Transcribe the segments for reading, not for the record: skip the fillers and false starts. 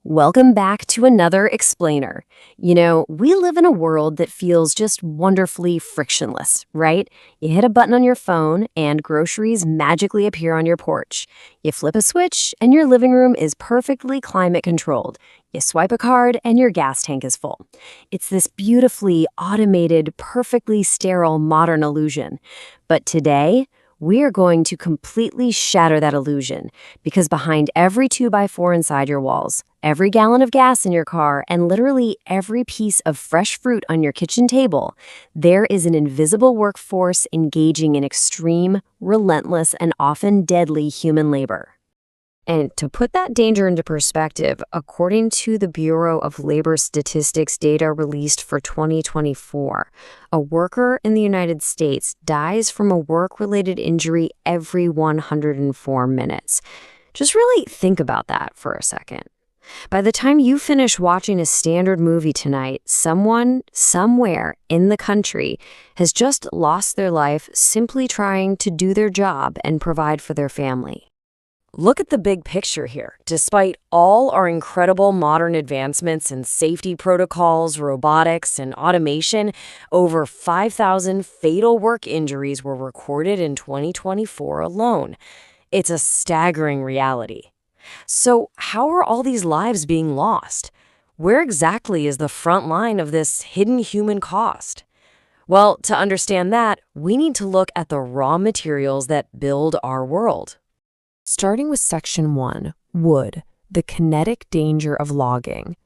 Welcome back to another explainer. We live in a world that feels just wonderfully frictionless, right? You hit a button on your phone and groceries magically appear on your porch. You flip a switch and your living room is perfectly climate controlled. You swipe a card and your gas tank is full. It's this beautifully automated, perfectly sterile modern illusion. But today, we are going to completely shatter that illusion because behind every 2x4 inside your walls, every gallon of gas in your car, and literally every piece of fresh fruit on your kitchen table, there is an invisible workforce engaging in extreme, relentless, and often deadly human labor. And to put that danger into perspective, according to the Bureau of Labor Statistics data released for 2024, a worker in the United States dies from a work-related injury every 104 minutes. Just really think about that for a second. By the time you finish watching a standard movie tonight, someone, somewhere in the country, has just lost their life simply trying to do their job and provide for their family. Look at the big picture here. Despite all our incredible modern advancements in safety protocols, robotics, and automation, over 5,000 fatal work injuries were recorded in 2024 alone. It's a staggering reality. So, how are all these lives being lost? Where exactly is the front line of this hidden human cost? Well, to understand that, we need to look at the raw materials that build our world. Starting with Section 1, Wood, the kinetic danger of logging.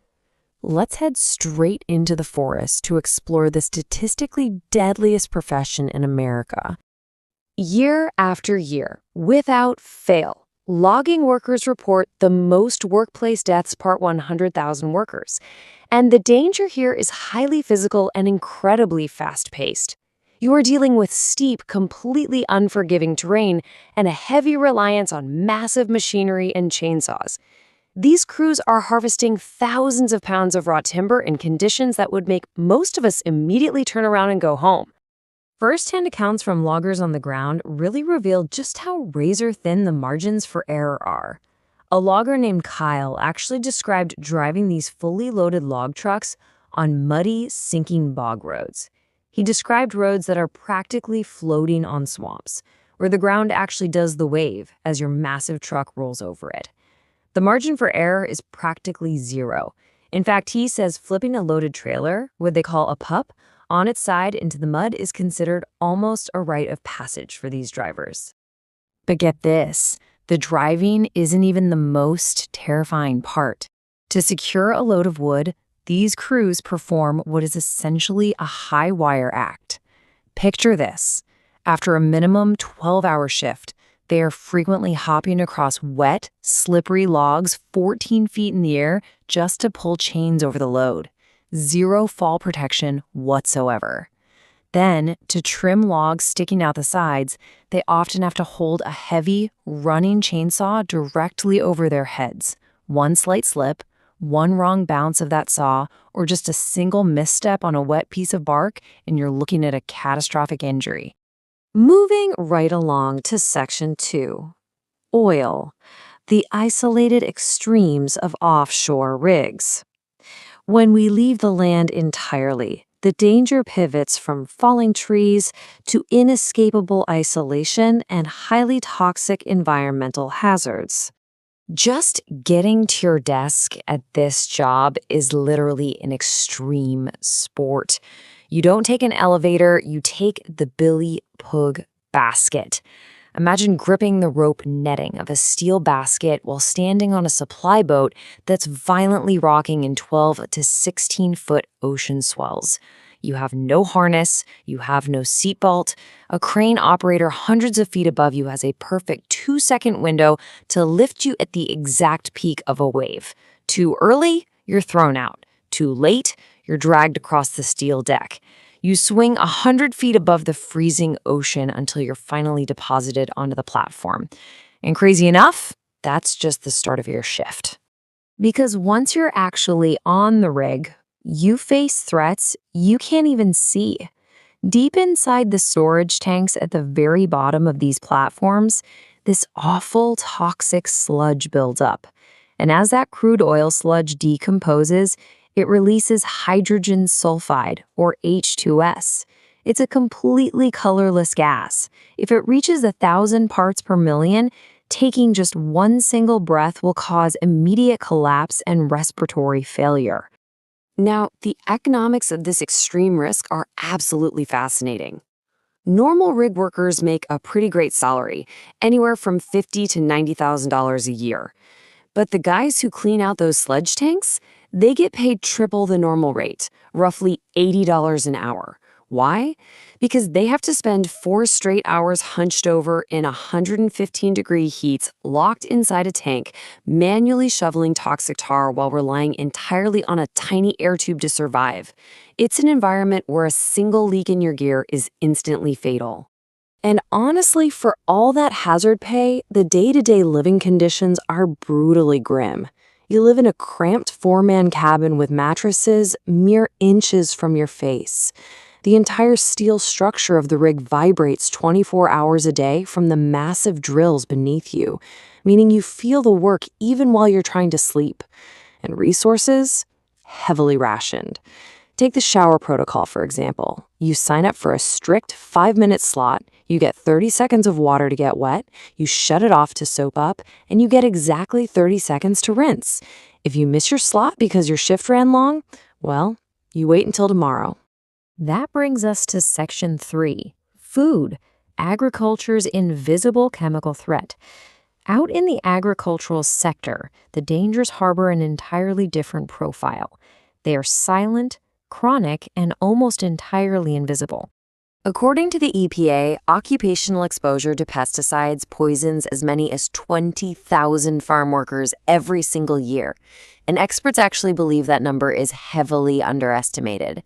Let's head straight into the forest to explore the statistically deadliest profession in America. Year after year, without fail, logging workers report the most workplace deaths per 100,000 workers. And the danger here is highly physical and incredibly fast-paced. You are dealing with steep, completely unforgiving terrain and a heavy reliance on massive machinery and chainsaws. These crews are harvesting thousands of pounds of raw timber in conditions that would make most of us immediately turn around and go home. First-hand accounts from loggers on the ground really reveal just how razor-thin the margins for error are. A logger named Kyle actually described driving these fully loaded log trucks on muddy, sinking bog roads. He described roads that are practically floating on swamps, where the ground actually does the wave as your massive truck rolls over it. The margin for error is practically zero. In fact, he says flipping a loaded trailer, what they call a pup, on its side into the mud is considered almost a rite of passage for these drivers. But get this, the driving isn't even the most terrifying part. To secure a load of wood, these crews perform what is essentially a high-wire act. Picture this. After a minimum 12-hour shift, they are frequently hopping across wet, slippery logs 14 feet in the air just to pull chains over the load. Zero fall protection whatsoever. Then, to trim logs sticking out the sides, they often have to hold a heavy, running chainsaw directly over their heads. One slight slip, one wrong bounce of that saw, or just a single misstep on a wet piece of bark, and you're looking at a catastrophic injury. Moving right along to Section 2. Oil, the isolated extremes of offshore rigs. When we leave the land entirely, the danger pivots from falling trees to inescapable isolation and highly toxic environmental hazards. Just getting to your desk at this job is literally an extreme sport. You don't take an elevator, you take the Billy Pug basket. Imagine gripping the rope netting of a steel basket while standing on a supply boat that's violently rocking in 12 to 16-foot ocean swells. You have no harness, you have no seatbelt. A crane operator hundreds of feet above you has a perfect 2-second window to lift you at the exact peak of a wave. Too early, you're thrown out. Too late, you're dragged across the steel deck. You swing 100 feet above the freezing ocean until you're finally deposited onto the platform. And crazy enough, that's just the start of your shift. Because once you're actually on the rig, you face threats you can't even see. Deep inside the storage tanks at the very bottom of these platforms, this awful toxic sludge builds up. And as that crude oil sludge decomposes, it releases hydrogen sulfide, or H2S. It's a completely colorless gas. If it reaches 1,000 parts per million, taking just one single breath will cause immediate collapse and respiratory failure. Now, the economics of this extreme risk are absolutely fascinating. Normal rig workers make a pretty great salary, anywhere from $50,000 to $90,000 a year. But the guys who clean out those sludge tanks, they get paid triple the normal rate, roughly $80 an hour. Why? Because they have to spend 4 straight hours hunched over in 115-degree heat, locked inside a tank, manually shoveling toxic tar while relying entirely on a tiny air tube to survive. It's an environment where a single leak in your gear is instantly fatal. And honestly, for all that hazard pay, the day-to-day living conditions are brutally grim. You live in a cramped 4-man cabin with mattresses mere inches from your face. The entire steel structure of the rig vibrates 24 hours a day from the massive drills beneath you, meaning you feel the work even while you're trying to sleep. And resources? Heavily rationed. Take the shower protocol, for example. You sign up for a strict 5-minute slot, you get 30 seconds of water to get wet, you shut it off to soap up, and you get exactly 30 seconds to rinse. If you miss your slot because your shift ran long, well, you wait until tomorrow. That brings us to Section 3, Food, Agriculture's Invisible Chemical Threat. Out in the agricultural sector, the dangers harbor an entirely different profile. They are silent, chronic, and almost entirely invisible. According to the EPA, occupational exposure to pesticides poisons as many as 20,000 farm workers every single year, and experts actually believe that number is heavily underestimated.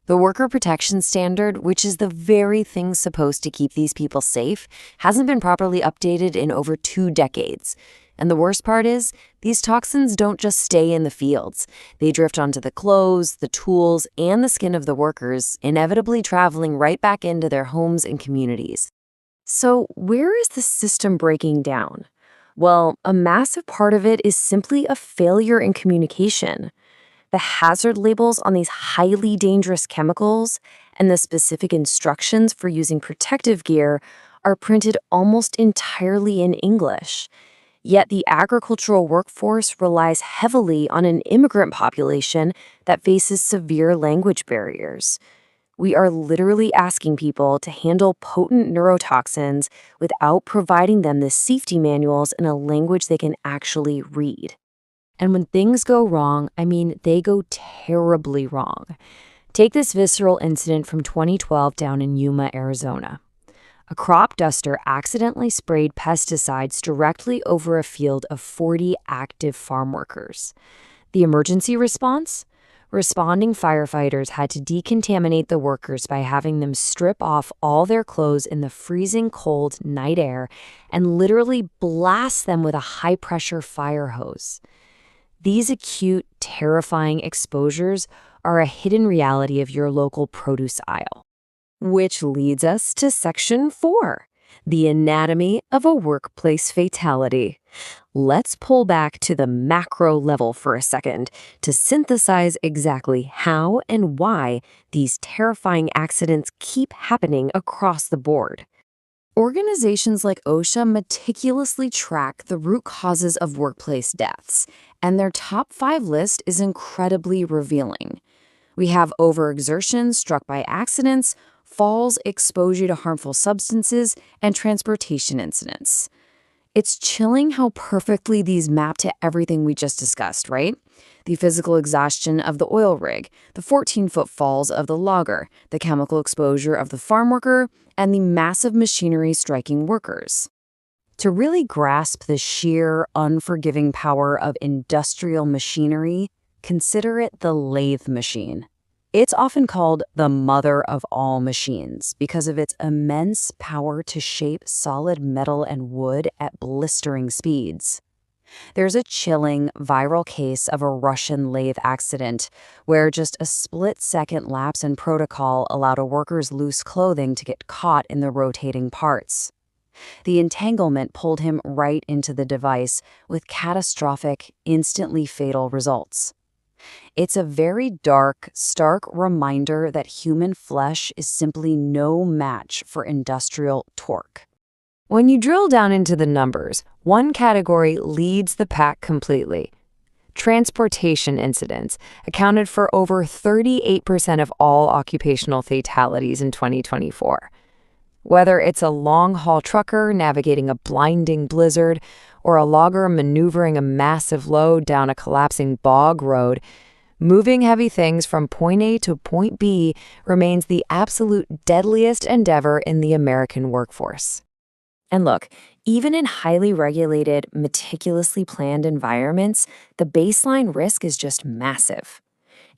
The Worker Protection Standard, which is the very thing supposed to keep these people safe, hasn't been properly updated in over 2 decades. And the worst part is, these toxins don't just stay in the fields. They drift onto the clothes, the tools, and the skin of the workers, inevitably traveling right back into their homes and communities. So where is the system breaking down? Well, a massive part of it is simply a failure in communication. The hazard labels on these highly dangerous chemicals and the specific instructions for using protective gear are printed almost entirely in English. Yet the agricultural workforce relies heavily on an immigrant population that faces severe language barriers. We are literally asking people to handle potent neurotoxins without providing them the safety manuals in a language they can actually read. And when things go wrong, I mean, they go terribly wrong. Take this visceral incident from 2012 down in Yuma, Arizona. A crop duster accidentally sprayed pesticides directly over a field of 40 active farm workers. The emergency response? Responding firefighters had to decontaminate the workers by having them strip off all their clothes in the freezing cold night air and literally blast them with a high-pressure fire hose. These acute, terrifying exposures are a hidden reality of your local produce aisle. Which leads us to Section 4, the anatomy of a workplace fatality. Let's pull back to the macro level for a second to synthesize exactly how and why these terrifying accidents keep happening across the board. Organizations like OSHA meticulously track the root causes of workplace deaths, and their top 5 list is incredibly revealing. We have overexertion struck by accidents, falls, exposure to harmful substances, and transportation incidents. It's chilling how perfectly these map to everything we just discussed, right? The physical exhaustion of the oil rig, the 14-foot falls of the logger, the chemical exposure of the farm worker, and the massive machinery striking workers. To really grasp the sheer, unforgiving power of industrial machinery, consider it the lathe machine. It's often called the mother of all machines because of its immense power to shape solid metal and wood at blistering speeds. There's a chilling, viral case of a Russian lathe accident where just a split-second lapse in protocol allowed a worker's loose clothing to get caught in the rotating parts. The entanglement pulled him right into the device with catastrophic, instantly fatal results. It's a very dark, stark reminder that human flesh is simply no match for industrial torque. When you drill down into the numbers, one category leads the pack completely. Transportation incidents accounted for over 38% of all occupational fatalities in 2024. Whether it's a long-haul trucker navigating a blinding blizzard or a logger maneuvering a massive load down a collapsing bog road, moving heavy things from point A to point B remains the absolute deadliest endeavor in the American workforce. And look, even in highly regulated, meticulously planned environments, the baseline risk is just massive.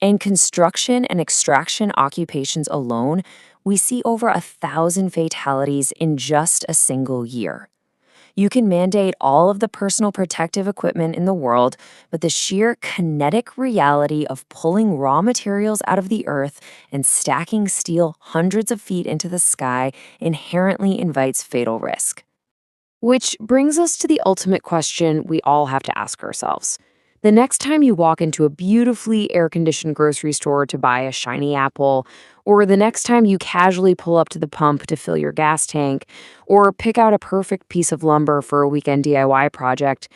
In construction and extraction occupations alone, we see over 1,000 fatalities in just a single year. You can mandate all of the personal protective equipment in the world, but the sheer kinetic reality of pulling raw materials out of the earth and stacking steel hundreds of feet into the sky inherently invites fatal risk. Which brings us to the ultimate question we all have to ask ourselves. The next time you walk into a beautifully air-conditioned grocery store to buy a shiny apple, or the next time you casually pull up to the pump to fill your gas tank, or pick out a perfect piece of lumber for a weekend DIY project,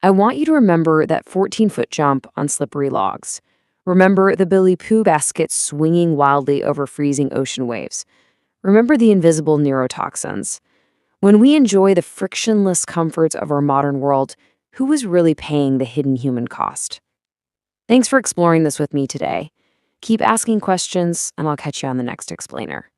I want you to remember that 14-foot jump on slippery logs. Remember the Billy Pooh basket swinging wildly over freezing ocean waves. Remember the invisible neurotoxins. When we enjoy the frictionless comforts of our modern world, who is really paying the hidden human cost? Thanks for exploring this with me today. Keep asking questions, and I'll catch you on the next explainer.